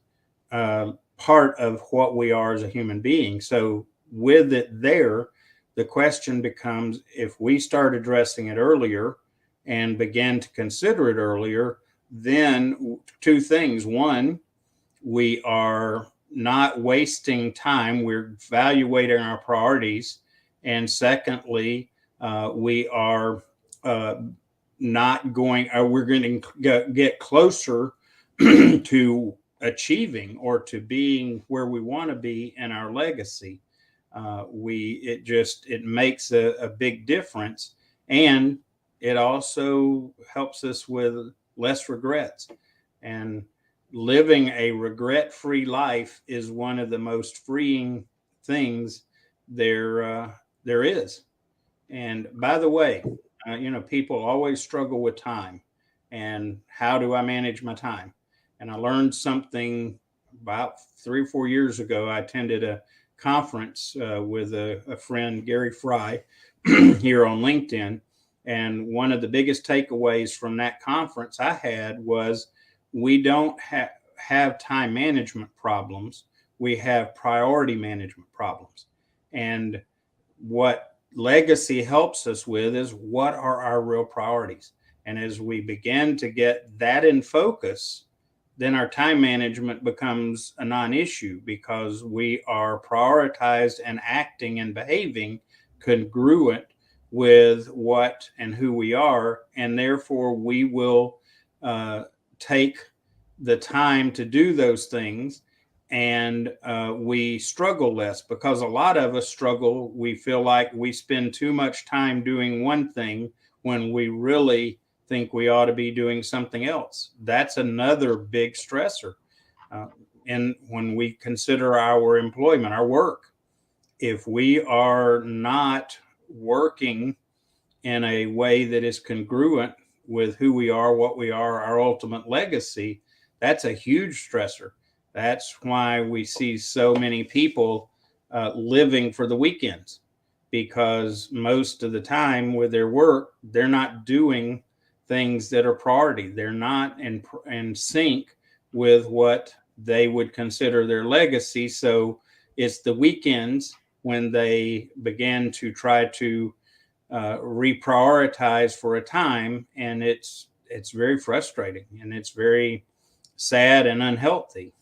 part of what we are as a human being. So, with it there, the question becomes if we start addressing it earlier and begin to consider it earlier, then two things. One, we are not wasting time, we're evaluating our priorities. And secondly, we are uh, not going, we're going to get closer to achieving or to being where we want to be in our legacy. It makes a big difference, and it also helps us with less regrets. And living a regret free life is one of the most freeing things there is. And by the way, people always struggle with time and how do I manage my time? And I learned something about 3 or 4 years ago. I attended a conference with a friend, Gary Fry, here on LinkedIn. And one of the biggest takeaways from that conference I had was we don't have time management problems, we have priority management problems. And what legacy helps us with is what are our real priorities. And as we begin to get that in focus, then our time management becomes a non issue because we are prioritized and acting and behaving congruent with what and who we are. And therefore, we will uh, take the time to do those things, and we struggle less because a lot of us struggle. We feel like we spend too much time doing one thing when we really think we ought to be doing something else. That's another big stressor. Uh, and when we consider our employment, our work, if we are not working in a way that is congruent with who we are, what we are, our ultimate legacy, that's a huge stressor. That's why we see so many people living for the weekends, because most of the time with their work, they're not doing things that are priority. They're not in sync with what they would consider their legacy. So it's the weekends when they begin to try to reprioritize for a time, and it's very frustrating and it's very sad and unhealthy.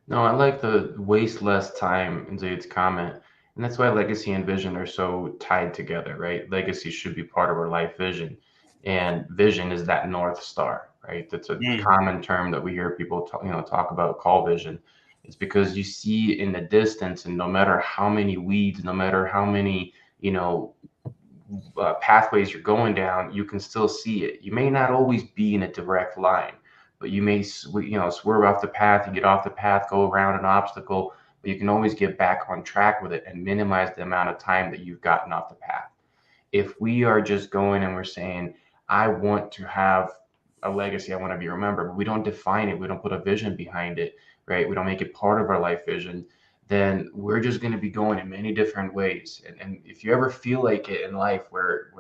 No, I like the waste less time in Zaid's comment. And that's why legacy and vision are so tied together, right? Legacy should be part of our life vision. And vision is that North Star, right? That's a Mm, common term that we hear people talk about, call vision. It's because you see in the distance, and no matter how many weeds, no matter how many, you know, pathways you're going down, you can still see it. You may not always be in a direct line, but you may, swerve off the path, you get off the path, go around an obstacle, but you can always get back on track with it and minimize the amount of time that you've gotten off the path. If we are just going and we're saying, I want to have a legacy, I want to be remembered, but we don't define it, we don't put a vision behind it, right? We don't make it part of our life vision, then we're just going to be going in many different ways. And if you ever feel like it in life where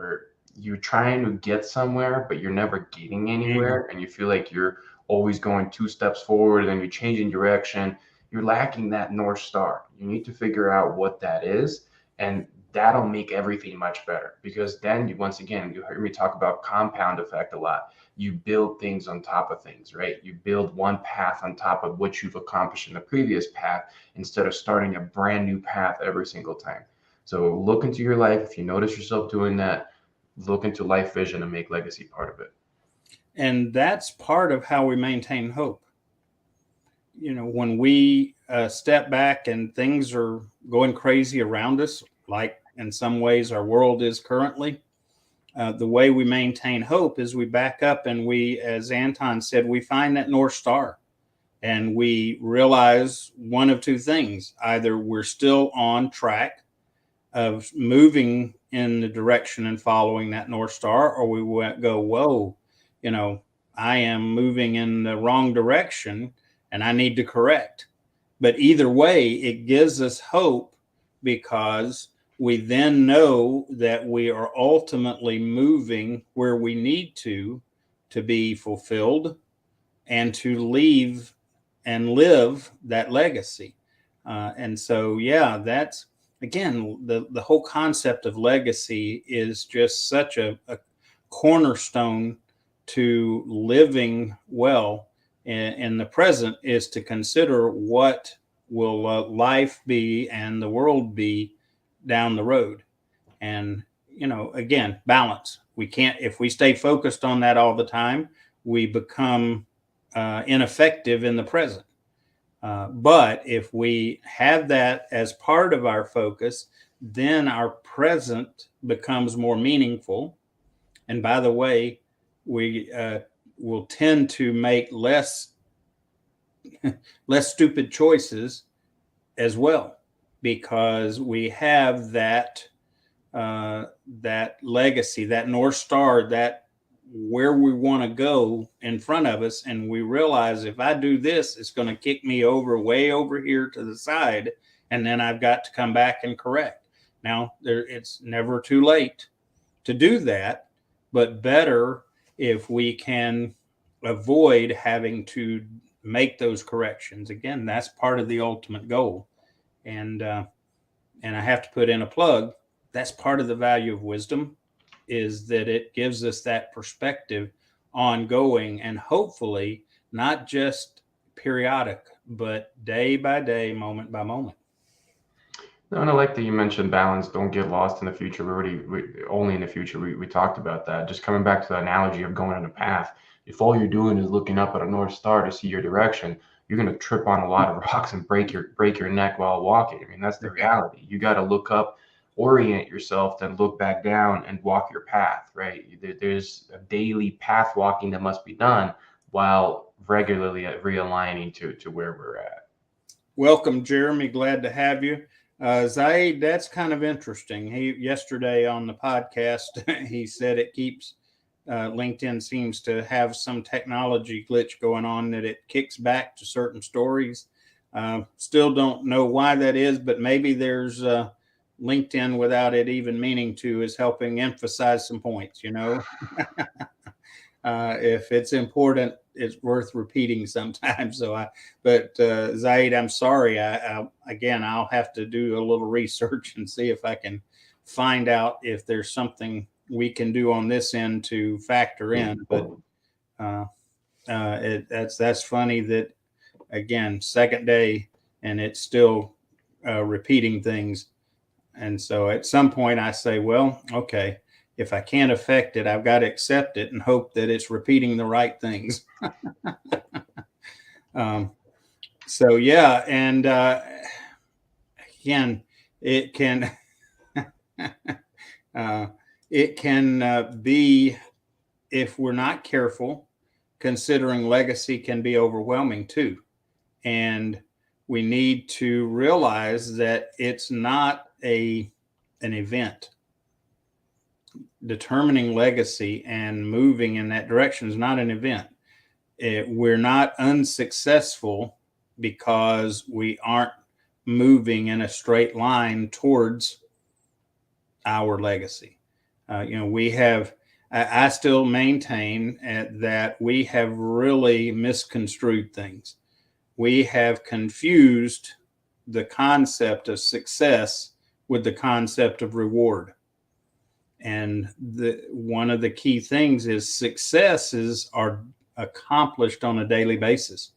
you're trying to get somewhere, but you're never getting Mm. anywhere, and you feel like you're always going two steps forward and then you're changing direction, you're lacking that North Star. You need to figure out what that is. And that'll make everything much better, because then you, once again, you heard me talk about compound effect a lot. You build things on top of things, right? You build one path on top of what you've accomplished in the previous path, instead of starting a brand new path every single time. So look into your life. If you notice yourself doing that, look into life vision and make legacy part of it. And that's part of how we maintain hope. When we step back and things are going crazy around us, like in some ways our world is currently, the way we maintain hope is we back up and we, as Anton said, we find that North Star and we realize one of two things. Either we're still on track of moving in the direction and following that North Star, or we go, whoa, you know, I am moving in the wrong direction and I need to correct. But either way, it gives us hope because we then know that we are ultimately moving where we need to be fulfilled and to leave and live that legacy. And so, yeah, that's again the whole concept of legacy is just such a cornerstone to living well in the present, is to consider what will life be and the world be down the road. And again, balance. We can't, if we stay focused on that all the time, we become ineffective in the present. But if we have that as part of our focus, then our present becomes more meaningful. And by the way, we will tend to make less stupid choices as well, because we have that legacy, that North Star, that where we want to go in front of us. And we realize if I do this, it's going to kick me over way over here to the side. And then I've got to come back and correct. Now, it's never too late to do that, but better if we can avoid having to make those corrections. Again, that's part of the ultimate goal. And I have to put in a plug. That's part of the value of wisdom, is that it gives us that perspective ongoing, and hopefully not just periodic, but day by day, moment by moment. No, and I like that you mentioned balance. Don't get lost in the future. Only in the future. We talked about that. Just coming back to the analogy of going on a path. If all you're doing is looking up at a North Star to see your direction, you're going to trip on a lot of rocks and break your neck while walking. I mean, that's the reality. You got to look up, orient yourself, then look back down and walk your path, right? There's a daily path walking that must be done while regularly realigning to where we're at. Welcome, Jeremy. Glad to have you. Zaid, that's kind of interesting. He yesterday on the podcast, he said it keeps LinkedIn seems to have some technology glitch going on, that it kicks back to certain stories. Still don't know why that is, but maybe there's LinkedIn, without it even meaning to, is helping emphasize some points. If it's important, it's worth repeating sometimes. But Zaid, I'm sorry. Again, I'll have to do a little research and see if I can find out if there's something we can do on this end to factor in. But that's funny that, again, second day and it's still repeating things. And so at some point I say, well, okay, if I can't affect it, I've got to accept it and hope that it's repeating the right things. um, so yeah, and again, it can. It can be, if we're not careful, considering legacy can be overwhelming too. And we need to realize that it's not an event. Determining legacy and moving in that direction is not an event. We're not unsuccessful because we aren't moving in a straight line towards our legacy. We have, I still maintain that we have really misconstrued things. We have confused the concept of success with the concept of reward. And one of the key things is successes are accomplished on a daily basis.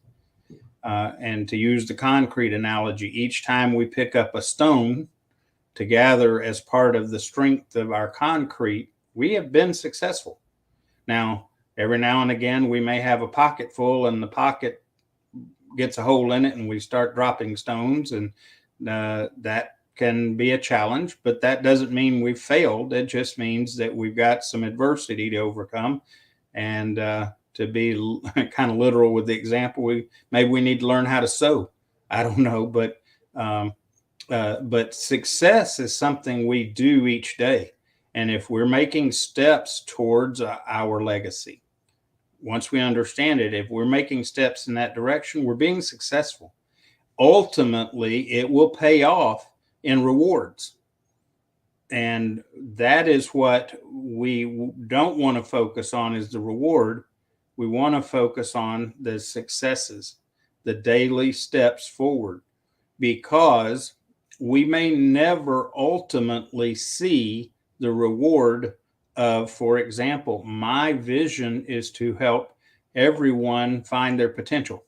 And to use the concrete analogy, each time we pick up a stone to gather as part of the strength of our concrete, we have been successful. Now, every now and again, we may have a pocket full and the pocket gets a hole in it and we start dropping stones, and that can be a challenge, but that doesn't mean we've failed. It just means that we've got some adversity to overcome. And to be kind of literal with the example, maybe we need to learn how to sew. I don't know, but success is something we do each day. And if we're making steps towards our legacy, once we understand it, if we're making steps in that direction, we're being successful. Ultimately, it will pay off in rewards. And that is what we don't want to focus on, is the reward. We want to focus on the successes, the daily steps forward, because we may never ultimately see the reward of, for example, my vision is to help everyone find their potential.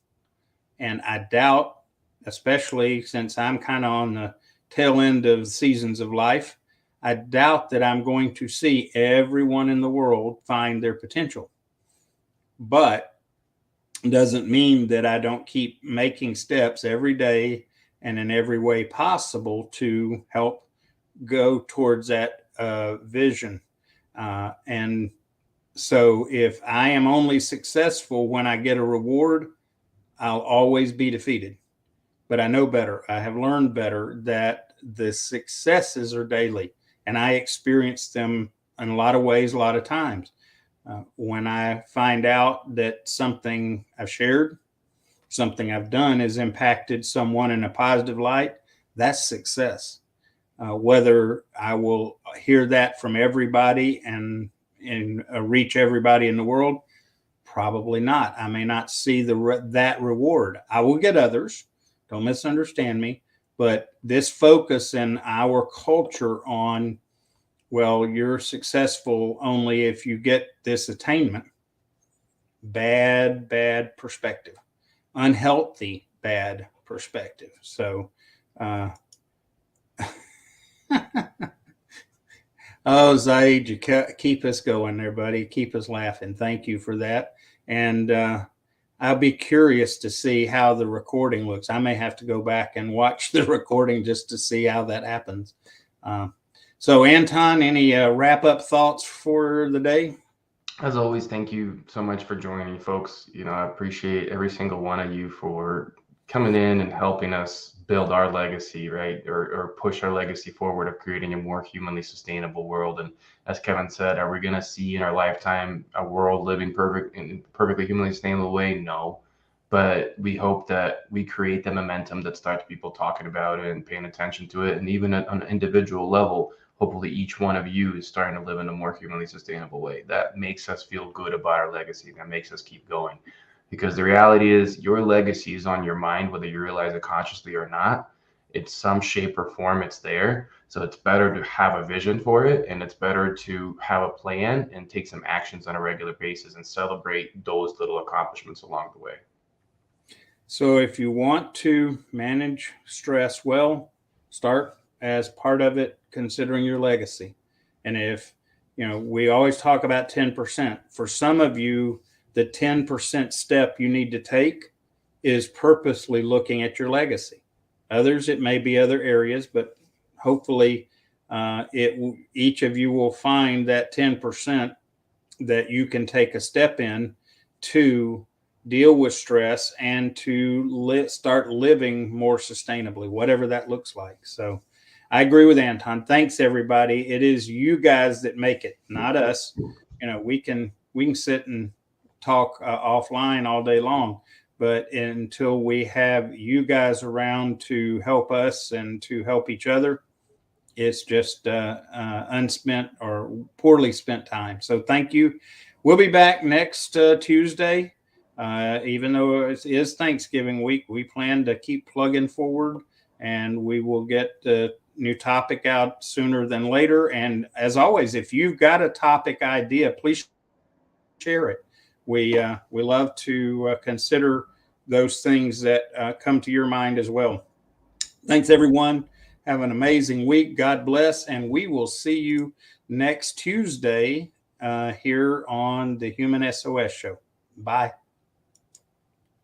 And I doubt, especially since I'm kind of on the tail end of seasons of life, I doubt that I'm going to see everyone in the world find their potential. But doesn't mean that I don't keep making steps every day and in every way possible to help go towards that vision. And so if I am only successful when I get a reward, I'll always be defeated. But I know better. I have learned better that the successes are daily, and I experience them in a lot of ways, a lot of times. When I find out that something I've shared, something I've done has impacted someone in a positive light, that's success. Whether I will hear that from everybody and reach everybody in the world, probably not. I may not see that reward. I will get others. Don't misunderstand me. But this focus in our culture on, well, you're successful only if you get this attainment. Bad perspective. Unhealthy, bad perspective. So, oh, Zaid, you keep us going there, buddy. Keep us laughing. Thank you for that. And I'll be curious to see how the recording looks. I may have to go back and watch the recording just to see how that happens. So, Anton, any wrap up thoughts for the day? As always, thank you so much for joining, folks. I appreciate every single one of you for coming in and helping us build our legacy, right? Or push our legacy forward of creating a more humanly sustainable world. And as Kevin said, are we going to see in our lifetime a world living perfectly humanly sustainable way? No. But we hope that we create the momentum that starts people talking about it and paying attention to it. And even on an individual level, hopefully each one of you is starting to live in a more humanly sustainable way. That makes us feel good about our legacy. That makes us keep going. Because the reality is your legacy is on your mind, whether you realize it consciously or not. It's some shape or form, it's there. So it's better to have a vision for it, and it's better to have a plan and take some actions on a regular basis and celebrate those little accomplishments along the way. So if you want to manage stress well, start as part of it considering your legacy. And if, we always talk about 10%. For some of you, the 10% step you need to take is purposely looking at your legacy. Others, it may be other areas, but hopefully each of you will find that 10% that you can take a step in to deal with stress and to start living more sustainably, whatever that looks like. So I agree with Anton. Thanks everybody. It is you guys that make it, not us. We can sit and talk offline all day long, but until we have you guys around to help us and to help each other, it's just unspent or poorly spent time. So thank you. We'll be back next Tuesday. Even though it is Thanksgiving week, we plan to keep plugging forward, and we will get the new topic out sooner than later. And as always, if you've got a topic idea, please share it. We love to consider those things that come to your mind as well. Thanks, everyone. Have an amazing week. God bless. And we will see you next Tuesday here on the Human SOS Show. Bye.